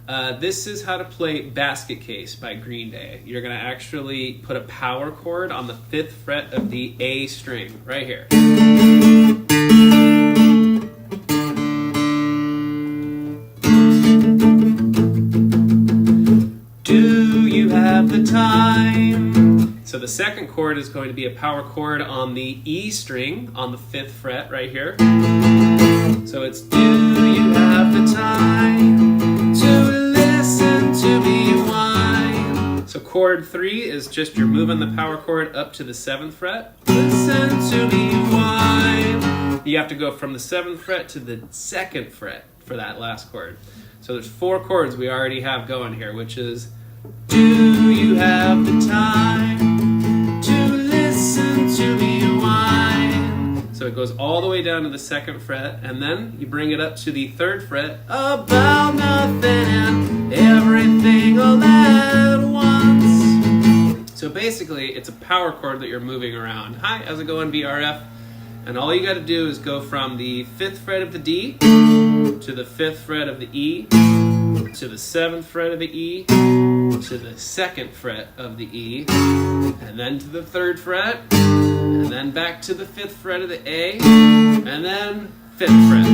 This is how to play Basketcase by Green Day. You're going to actually put a power chord on the 5th fret of the A string, right here. Do you have the time? So the second chord is going to be a power chord on the E string on the 5th fret right here. So it's do you have the time to listen to me whine? So chord 3 is just you're moving the power chord up to the 7th fret. Listen to me whine. You have to go from the 7th fret to the 2nd fret for that last chord. So there's 4 chords we already have going here, which is do you have the time to listen to me whine? So it goes all the way down to the 2nd fret, and then you bring it up to the 3rd fret. About nothing and everything all at once. So basically, it's a power chord that you're moving around. Hi, how's it going, BRF? And all you got to do is go from the 5th fret of the D to the 5th fret of the E to the 7th fret of the E to the 2nd fret of the E, and then to the 3rd fret, and then back to the 5th fret of the A, and then 5th fret.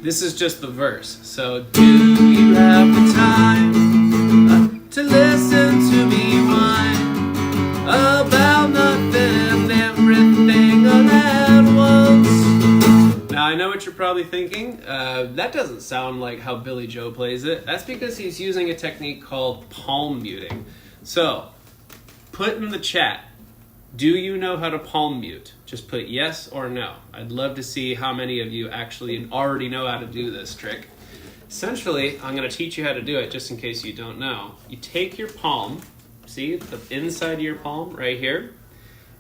This is just the verse. So, do you have the time to listen to me whine about nothing and everything all at once? Now, I know what you're probably thinking. That doesn't sound like how Billy Joe plays it. That's because he's using a technique called palm muting. So, put in the chat, do you know how to palm mute? Just put yes or no. I'd love to see how many of you actually already know how to do this trick. Essentially, I'm going to teach you how to do it just in case you don't know. You take your palm, see the inside of your palm right here,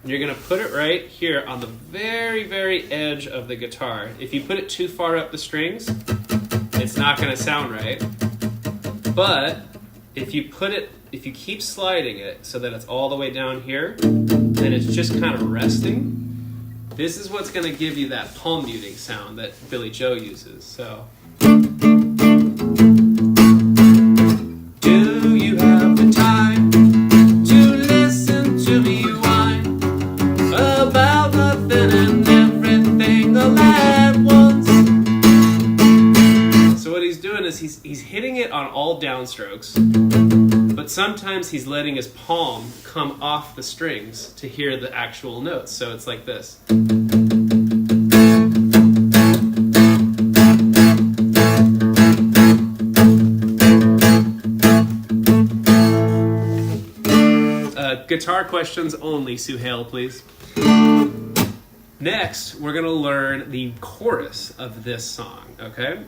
and you're going to put it right here on the very, very edge of the guitar. If you put it too far up the strings, it's not going to sound right. But if you keep sliding it so that it's all the way down here, and it's just kind of resting, this is what's going to give you that palm muting sound that Billy Joe uses. So, do you have the time to listen to me whine about nothing and everything all at once? So what he's doing is he's hitting it on all downstrokes, but sometimes he's letting his palm come off the strings to hear the actual notes. So it's like this. Guitar questions only, Suhail, please. Next, we're going to learn the chorus of this song, okay?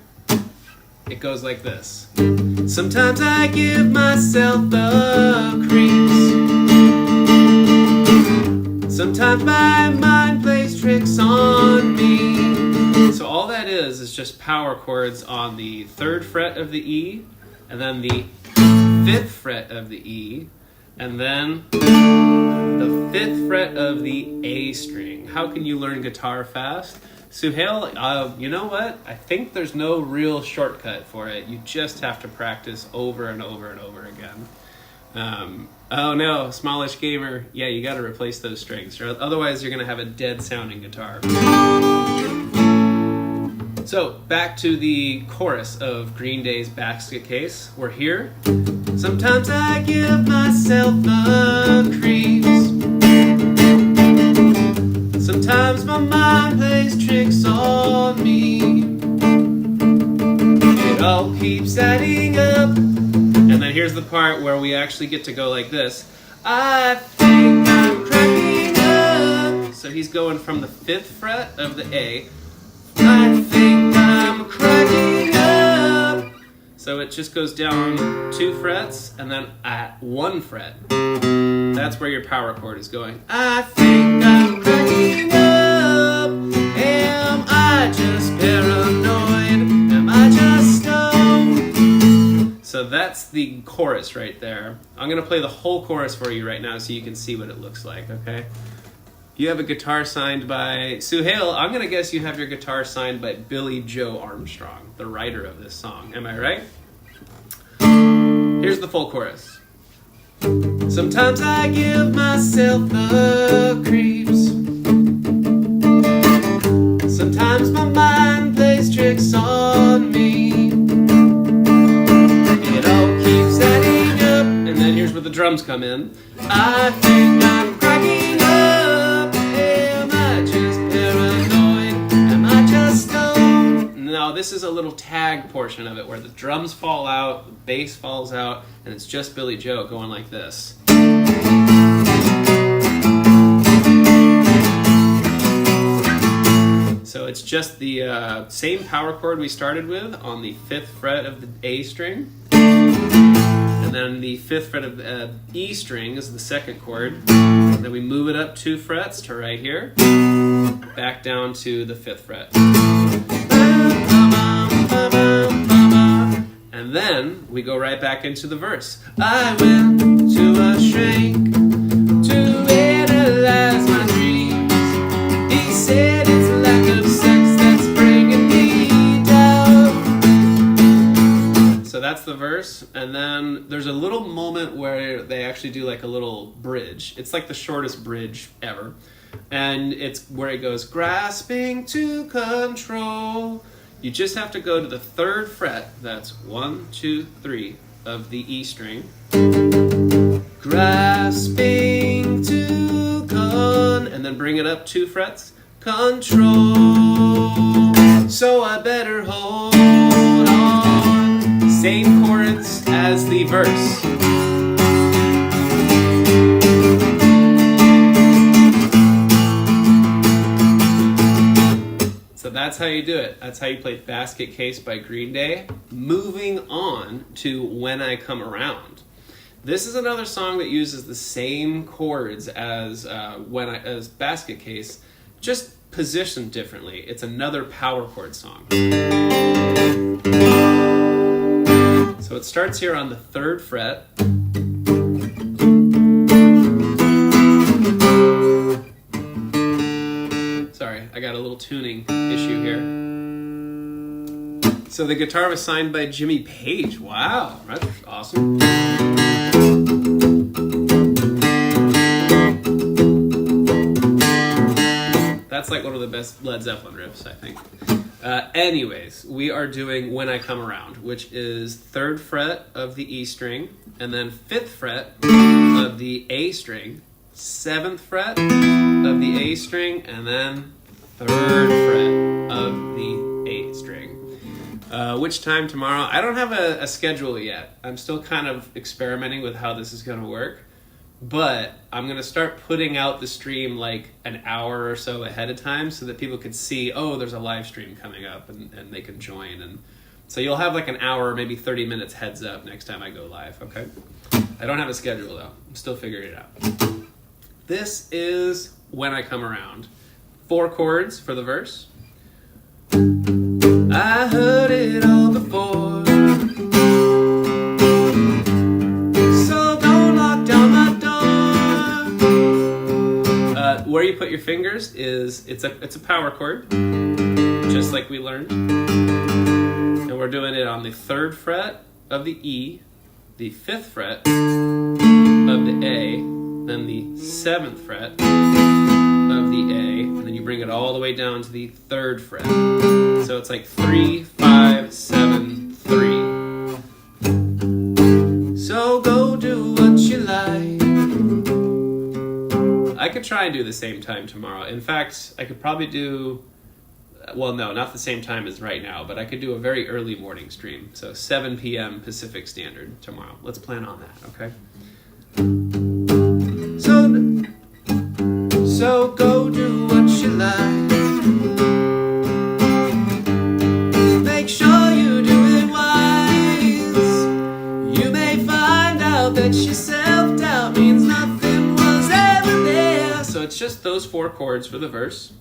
It goes like this. Sometimes I give myself the creeps. Sometimes my mind plays tricks on me. So all that is just power chords on the 3rd fret of the E, and then the 5th fret of the E, and then the 5th fret of the A string. How can you learn guitar fast? Suhail, you know what? I think there's no real shortcut for it. You just have to practice over and over and over again. Oh no, Smallish Gamer. Yeah, you got to replace those strings, or otherwise you're going to have a dead sounding guitar. So, back to the chorus of Green Day's Basketcase. We're here. Sometimes I give myself the creeps. Sometimes my mind plays tricks on me. It all keeps adding up. And then here's the part where we actually get to go like this. I think I'm cracking up. So he's going from the 5th fret of the A. I think I'm cracking up. So it just goes down 2 frets and then at 1 fret. That's where your power chord is going. I think I'm cracking up. Am I just paranoid? Am I just stoned? So that's the chorus right there. I'm going to play the whole chorus for you right now so you can see what it looks like, okay? You have a guitar signed by Suhail. I'm going to guess you have your guitar signed by Billy Joe Armstrong, the writer of this song. Am I right? Here's the full chorus. Sometimes I give myself the creeps. Sometimes my mind plays tricks on me. It all keeps adding up. And then here's where the drums come in. I think I'm cracking up. Am I just paranoid? Am I just stoned? No, this is a little tag portion of it where the drums fall out, the bass falls out, and it's just Billy Joe going like this. So it's just the same power chord we started with on the 5th fret of the A string. And then the 5th fret of the E string is the 2nd chord. Then we move it up 2 frets to right here. Back down to the 5th fret. And then we go right back into the verse. I went to a shrink to analyze my dreams. He said it's lack of sex that's bringing me down. So that's the verse. And then there's a little moment where they actually do like a little bridge. It's like the shortest bridge ever. And it's where it goes, grasping to control. You just have to go to the 3rd fret, that's 1, 2, 3 of the E string. Grasping to and then bring it up 2 frets. Control, so I better hold on. Same chords as the verse. So that's how you do it. That's how you play Basket Case by Green Day. Moving on to When I Come Around. This is another song that uses the same chords as Basket Case, just positioned differently. It's another power chord song. So it starts here on the 3rd fret. Sorry, I got a little tuning issue here. So the guitar was signed by Jimmy Page. Wow, that's awesome. That's like one of the best Led Zeppelin riffs, I think. Anyways, we are doing When I Come Around, which is 3rd fret of the E string, and then 5th fret of the A string, 7th fret of the A string, and then 3rd fret of the A string. Which time tomorrow? I don't have a schedule yet. I'm still kind of experimenting with how this is going to work. But I'm going to start putting out the stream like an hour or so ahead of time so that people can see, oh, there's a live stream coming up and they can join. And so you'll have like an hour, maybe 30 minutes heads up next time I go live, okay? I don't have a schedule though. I'm still figuring it out. This is When I Come Around. 4 chords for the verse. I heard it all before. Where you put your fingers is it's a power chord, just like we learned. And we're doing it on the 3rd fret of the E, the 5th fret of the A, then the 7th fret of the A, and then you bring it all the way down to the 3rd fret. So it's like 3, 5, 7, 3. So go do what you like. I could try and do the same time tomorrow. In fact, I could probably do, well, no, not the same time as right now, but I could do a very early morning stream. So 7 p.m. Pacific Standard tomorrow. Let's plan on that, okay? So go do what you like. Make sure you do it wise. You may find out that your self-doubt means nothing. So it's just those 4 chords for the verse.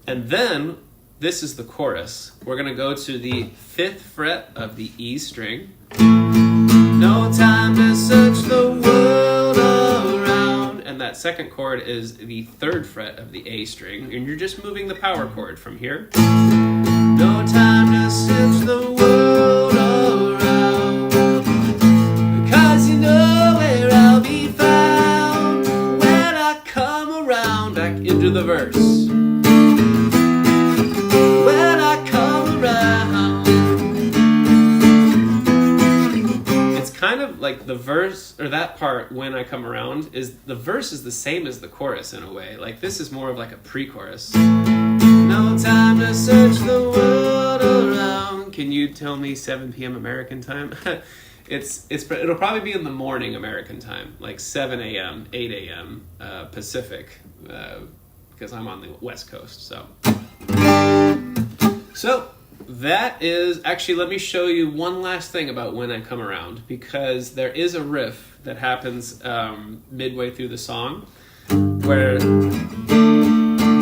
And then, this is the chorus. We're going to go to the 5th fret of the E string. No time to search the world around. And that that second chord is the 3rd fret of the A string, and you're just moving the power chord from here. No time to search the world around, because you know where I'll be found when I come around. Back into the verse. When I come around. It's kind of like the verse, or that part, when I come around, is the verse is the same as the chorus in a way. Like this is more of like a pre-chorus. No time to search the world around. Can you tell me 7 p.m. American time? It'll probably be in the morning American time, like 7 a.m., 8 a.m. Pacific, because I'm on the West Coast. So that is actually. Let me show you one last thing about When I Come Around, because there is a riff that happens midway through the song where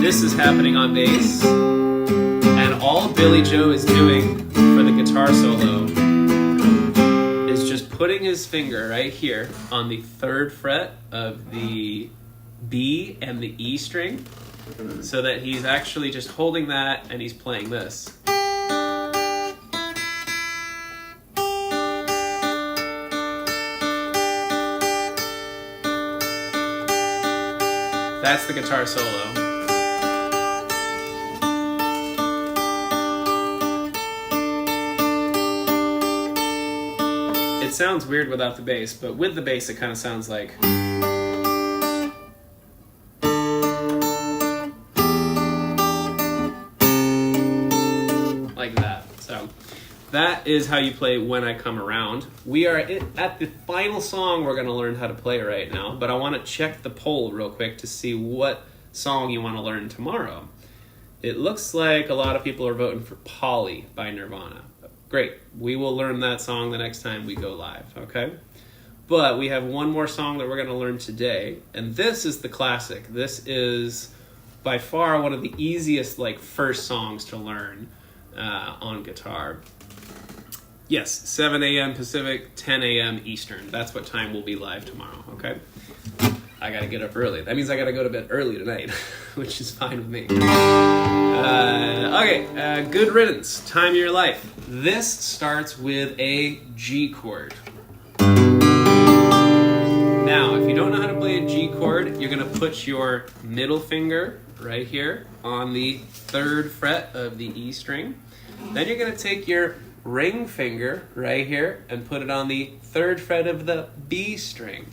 this is happening on bass, and all Billy Joe is doing for the guitar solo is just putting his finger right here on the 3rd fret of the B and the E string, so that he's actually just holding that and he's playing this. That's the guitar solo. It sounds weird without the bass, but with the bass it kind of sounds like... like that. So that is how you play When I Come Around. We are at the final song we're going to learn how to play right now, but I want to check the poll real quick to see what song you want to learn tomorrow. It looks like a lot of people are voting for Polly by Nirvana. Great. We will learn that song the next time we go live, okay? But we have one more song that we're going to learn today, and this is the classic. This is by far one of the easiest first songs to learn on guitar. Yes, 7 a.m. Pacific, 10 a.m. Eastern. That's what time we'll be live tomorrow, okay? I gotta get up early. That means I gotta go to bed early tonight, which is fine with me. Good Riddance, Time of Your Life. This starts with a G chord. Now, if you don't know how to play a G chord, you're gonna put your middle finger right here on the 3rd fret of the E string. Then you're gonna take your ring finger right here and put it on the 3rd fret of the B string,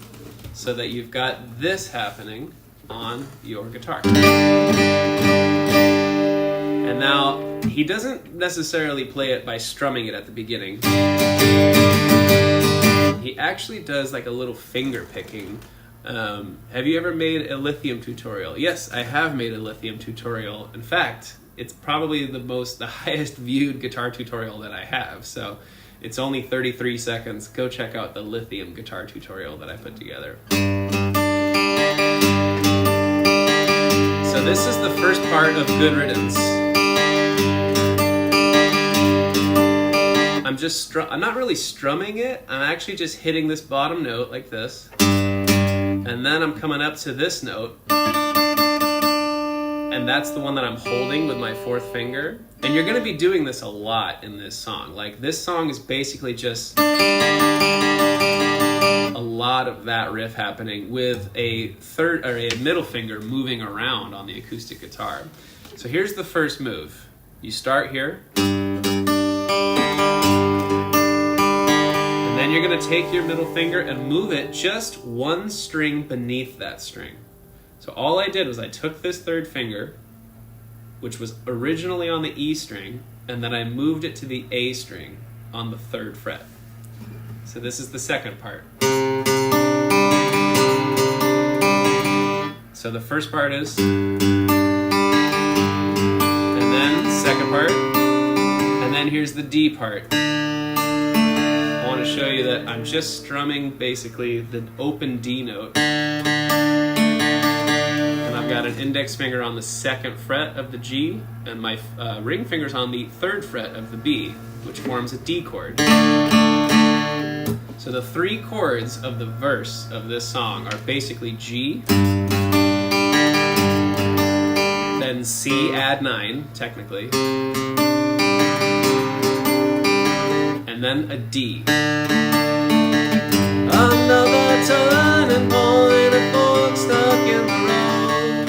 so that you've got this happening on your guitar. And now, he doesn't necessarily play it by strumming it at the beginning. He actually does a little finger picking. Have you ever made a lithium tutorial? Yes, I have made a lithium tutorial. In fact, it's probably the highest viewed guitar tutorial that I have. So it's only 33 seconds. Go check out the lithium guitar tutorial that I put together. So this is the first part of Good Riddance. I'm not really strumming it. I'm actually just hitting this bottom note like this. And then I'm coming up to this note. And that's the one that I'm holding with my 4th finger. And you're going to be doing this a lot in this song. This song is basically just a lot of that riff happening with a middle finger moving around on the acoustic guitar. So here's the first move. You start here. And then you're going to take your middle finger and move it just one string beneath that string. So all I did was I took this 3rd finger, which was originally on the E string, and then I moved it to the A string on the 3rd fret. So this is the second part. So the first part is, and then the second part, and then here's the D part. I want to show you that I'm just strumming basically the open D note. I've got an index finger on the 2nd fret of the G, and my ring finger's on the 3rd fret of the B, which forms a D chord. So the three chords of the verse of this song are basically G, then C add 9, technically, and then a D. Another turning point, a fork stuck in the road.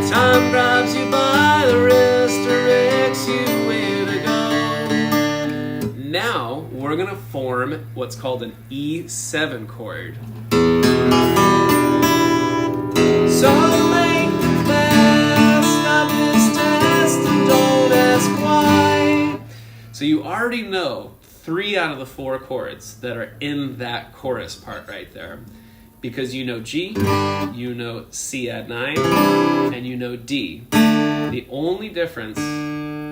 Time grabs you by the wrist, directs you where to go. Now we're gonna form what's called an E7 chord. So make the best of this test and don't ask why. So you already know 3 out of the 4 chords that are in that chorus part right there. Because you know G, you know C add 9, and you know D. The only difference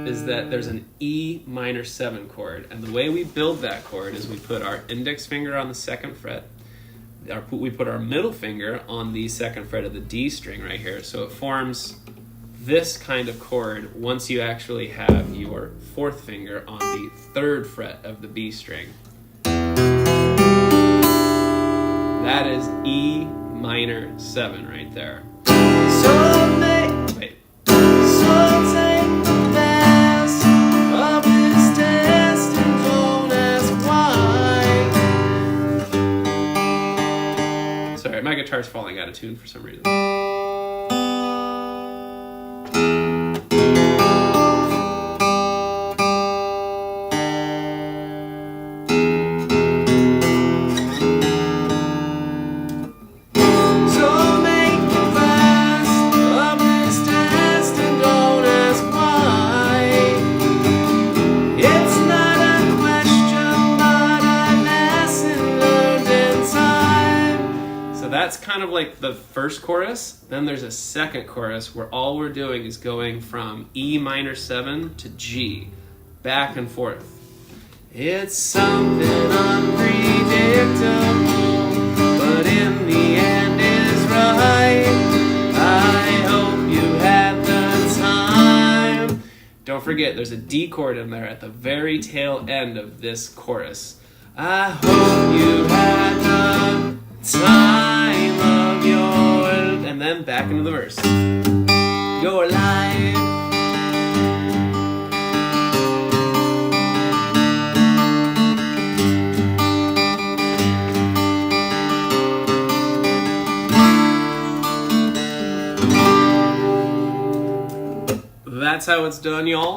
is that there's an E minor 7 chord. And the way we build that chord is we put our index finger on the 2nd fret. We put our middle finger on the 2nd fret of the D string right here. So it forms this kind of chord once you actually have your 4th finger on the 3rd fret of the B string. That is E minor 7 right there. Wait. So take the best of this test and don't ask why. Sorry, my guitar's falling out of tune for some reason. That's kind of like the first chorus. Then there's a second chorus where all we're doing is going from E minor 7 to G, back and forth. It's something unpredictable, but in the end is right. I hope you had the time. Don't forget, there's a D chord in there at the very tail end of this chorus. I hope you had the time of your, and then back into the verse. Your life. That's how it's done, y'all.